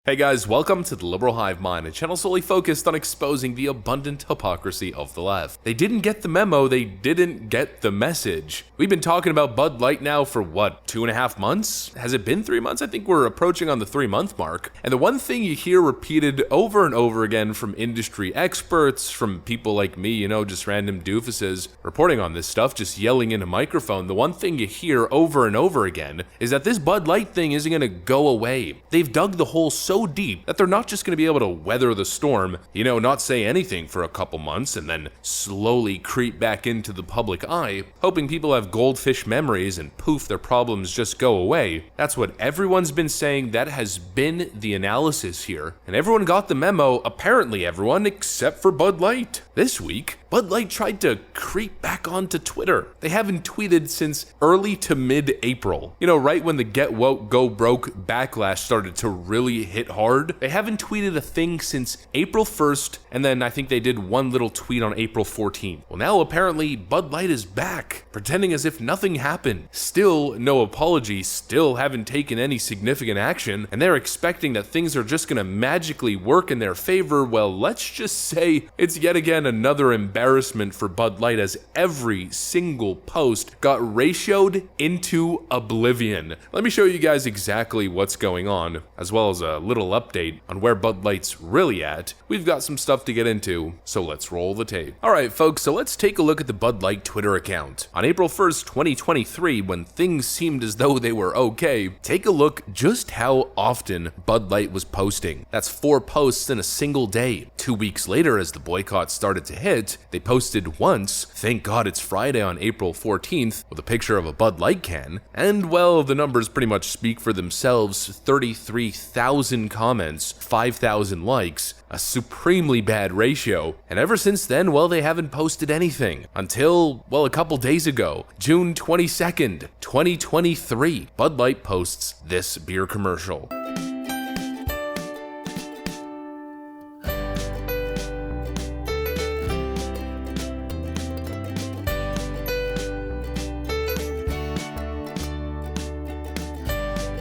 Hey guys, welcome to the Liberal Hive Mind, a channel solely focused on exposing the abundant hypocrisy of the left. They didn't get the memo, they didn't get the message. We've been talking about Bud Light now for what, 2.5 months? Has it been 3 months? I think we're approaching on the 3-month mark. And the one thing you hear repeated over and over again from industry experts, from people like me, just random doofuses reporting on this stuff, just yelling in a microphone, the one thing you hear over and over again is that this Bud Light thing isn't gonna go away. They've dug the hole so deep that they're not just going to be able to weather the storm, not say anything for a couple months and then slowly creep back into the public eye, hoping people have goldfish memories and poof, their problems just go away. That's what everyone's been saying. That has been the analysis here. And everyone got the memo, apparently everyone except for Bud Light. This week, Bud Light tried to creep back onto Twitter. They haven't tweeted since early to mid-April. Right when the Get Woke, Go Broke backlash started to really hit hard. They haven't tweeted a thing since April 1st, and then I think they did one little tweet on April 14th. Well, now apparently Bud Light is back, pretending as if nothing happened. Still no apology, still haven't taken any significant action, and they're expecting that things are just gonna magically work in their favor. Well, let's just say it's yet again another embarrassment for Bud Light, as every single post got ratioed into oblivion. Let me show you guys exactly what's going on, as well as a little update on where Bud Light's really at. We've got some stuff to get into, so let's roll the tape. Alright folks, so let's take a look at the Bud Light Twitter account. On April 1st, 2023, when things seemed as though they were okay, take a look just how often Bud Light was posting. That's 4 posts in a single day. 2 weeks later, as the boycott started to hit, they posted once, thank God it's Friday, on April 14th, with a picture of a Bud Light can, and well, the numbers pretty much speak for themselves. 33,000 comments, 5,000 likes, a supremely bad ratio, and ever since then, well, they haven't posted anything. Until, well, a couple days ago, June 22nd, 2023, Bud Light posts this beer commercial.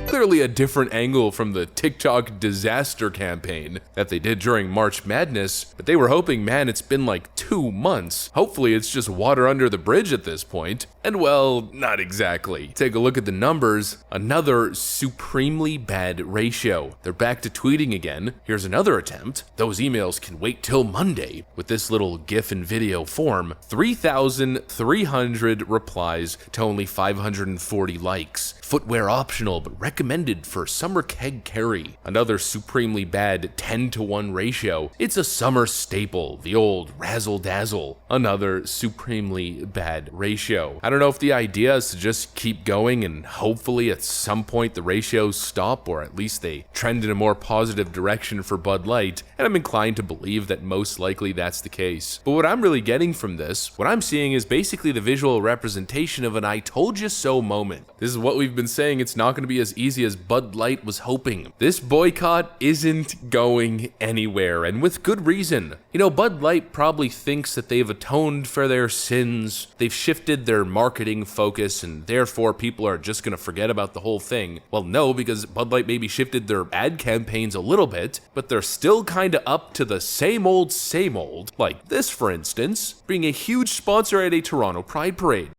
Clearly a different angle from the TikTok disaster campaign that they did during March Madness, but they were hoping, man, it's been like 2 months. Hopefully it's just water under the bridge at this point. And well, not exactly. Take a look at the numbers. Another supremely bad ratio. They're back to tweeting again. Here's another attempt. Those emails can wait till Monday. With this little GIF and video form, 3,300 replies to only 540 likes. Footwear optional, but recommended for summer keg carry. Another supremely bad 10-to-1 ratio. It's a summer staple, the old razzle dazzle. Another supremely bad ratio. I don't know if the idea is to just keep going and hopefully at some point the ratios stop, or at least they trend in a more positive direction for Bud Light, and I'm inclined to believe that most likely that's the case. But what I'm really getting from this, what I'm seeing is basically the visual representation of an I told you so moment. This is what we've been saying, it's not going to be as easy as Bud Light was hoping. This boycott isn't going anywhere, and with good reason. Bud Light probably thinks that they've atoned for their sins, they've shifted their marketing focus, and therefore people are just going to forget about the whole thing. Well, no, because Bud Light maybe shifted their ad campaigns a little bit, but they're still kinda up to the same old, like this, for instance, being a huge sponsor at a Toronto Pride Parade.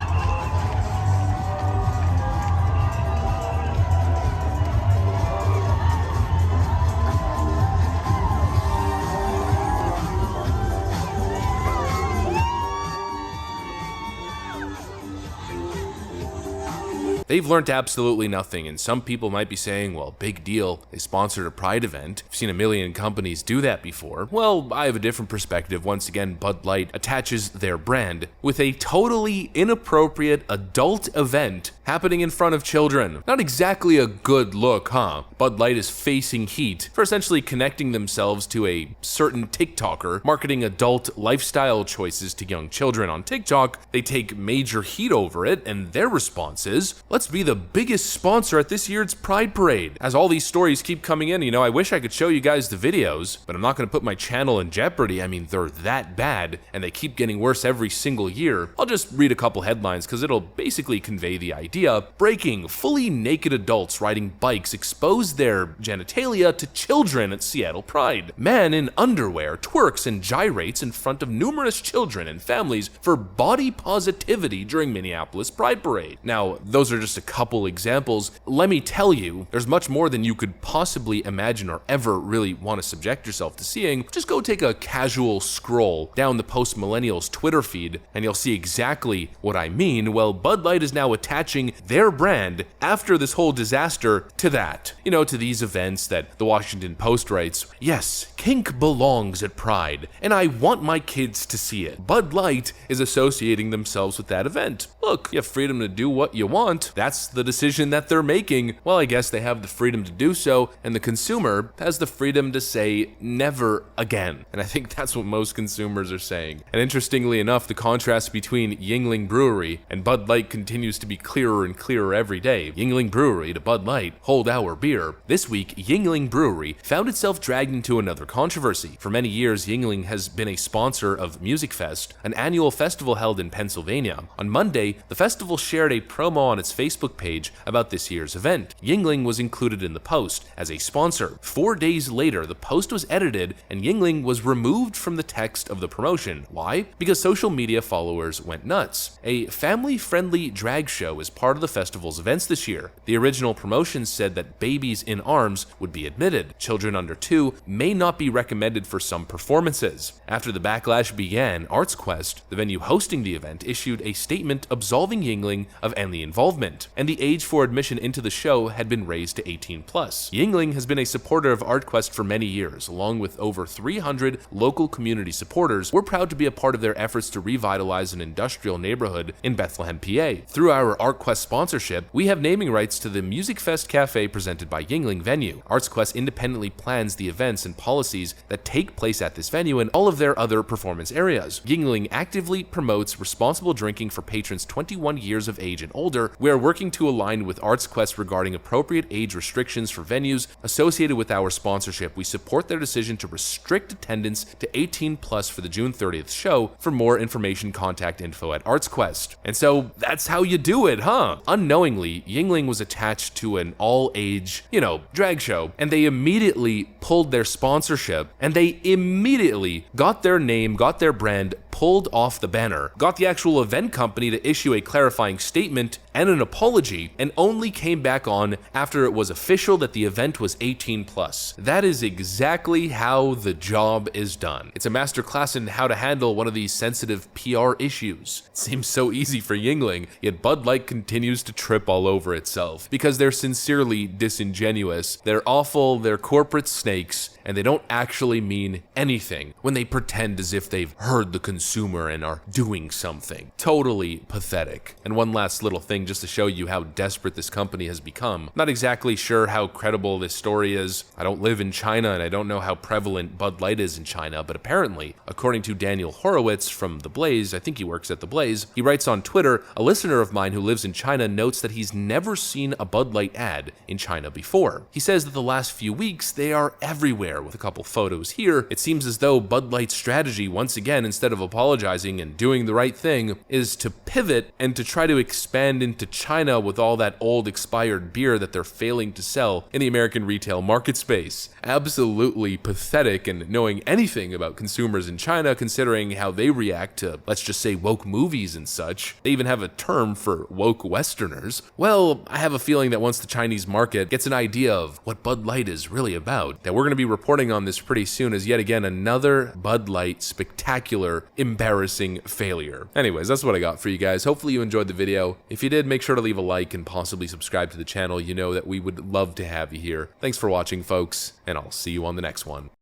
They've learned absolutely nothing, and some people might be saying, well, big deal, they sponsored a Pride event. I've seen a million companies do that before. Well, I have a different perspective. Once again, Bud Light attaches their brand with a totally inappropriate adult event happening in front of children. Not exactly a good look, huh? Bud Light is facing heat for essentially connecting themselves to a certain TikToker marketing adult lifestyle choices to young children on TikTok. They take major heat over it, and their response is, let's be the biggest sponsor at this year's Pride Parade. As all these stories keep coming in, I wish I could show you guys the videos, but I'm not going to put my channel in jeopardy. I mean, they're that bad, and they keep getting worse every single year. I'll just read a couple headlines because it'll basically convey the idea. idea. Breaking: fully naked adults riding bikes expose their genitalia to children at Seattle Pride. Man in underwear twerks and gyrates in front of numerous children and families for body positivity during Minneapolis Pride Parade. Now, those are just a couple examples. Let me tell you, there's much more than you could possibly imagine or ever really want to subject yourself to seeing. Just go take a casual scroll down the post-millennials Twitter feed and you'll see exactly what I mean. Well, Bud Light is now attaching their brand after this whole disaster to that. You know, to these events that the Washington Post writes, "Yes, kink belongs at Pride, and I want my kids to see it." Bud Light is associating themselves with that event. Look, you have freedom to do what you want. That's the decision that they're making. Well, I guess they have the freedom to do so, and the consumer has the freedom to say never again. And I think that's what most consumers are saying. And interestingly enough, the contrast between Yingling Brewery and Bud Light continues to be clearer and clearer every day. Yingling Brewery to Bud Light, hold our beer. This week, Yingling Brewery found itself dragged into another controversy. For many years, Yingling has been a sponsor of Music Fest, an annual festival held in Pennsylvania. On Monday, the festival shared a promo on its Facebook page about this year's event. Yingling was included in the post as a sponsor. 4 days later, the post was edited and Yingling was removed from the text of the promotion. Why? Because social media followers went nuts. A family-friendly drag show is part of the festival's events this year. The original promotion said that babies in arms would be admitted. Children under 2 may not be recommended for some performances. After the backlash began, Arts Quest, the venue hosting the event, issued a statement absolving Yingling of any involvement, and the age for admission into the show had been raised to 18+. Yingling has been a supporter of ArtQuest for many years, along with over 300 local community supporters. We're proud to be a part of their efforts to revitalize an industrial neighborhood in Bethlehem, PA. Through our ArtQuest sponsorship, we have naming rights to the Music Fest Cafe presented by Yingling venue. ArtQuest independently plans the events and policies that take place at this venue and all of their other performance areas. Yingling actively promotes responsible drinking for patrons 21 years of age and older. We are working to align with ArtQuest regarding appropriate age restrictions for venues associated with our sponsorship. We support their decision to restrict attendance to 18+ for the June 30th show. For more information, contact info at ArtsQuest. And so that's how you do it, huh? Unknowingly, Yingling was attached to an all-age, drag show, and they immediately pulled their sponsorship, and they immediately got their name, got their brand pulled off the banner, got the actual event company to issue a clarifying statement and an apology, and only came back on after it was official that the event was 18+. That is exactly how the job is done. It's a masterclass in how to handle one of these sensitive PR issues. It seems so easy for Yingling, yet Bud Light continues to trip all over itself because they're sincerely disingenuous, they're awful, they're corporate snakes, and they don't actually mean anything when they pretend as if they've heard the consumer and are doing something. Totally pathetic. And one last little thing just to show you how desperate this company has become. Not exactly sure how credible this story is. I don't live in China and I don't know how prevalent Bud Light is in China, but apparently, according to Daniel Horowitz from The Blaze, I think he works at The Blaze, he writes on Twitter, a listener of mine who lives in China notes that he's never seen a Bud Light ad in China before. He says that the last few weeks they are everywhere with a couple photos here. It seems as though Bud Light's strategy, once again, instead of apologizing and doing the right thing, is to pivot and to try to expand into China with all that old expired beer that they're failing to sell in the American retail market space. Absolutely pathetic, and knowing anything about consumers in China, considering how they react to, let's just say, woke movies and such. They even have a term for woke Westerners. Well, I have a feeling that once the Chinese market gets an idea of what Bud Light is really about, that we're going to be reporting on this pretty soon as yet again another Bud Light spectacular, embarrassing failure. Anyways, that's what I got for you guys. Hopefully you enjoyed the video. If you did, make sure to leave a like and possibly subscribe to the channel. You know that we would love to have you here. Thanks for watching, folks, and I'll see you on the next one.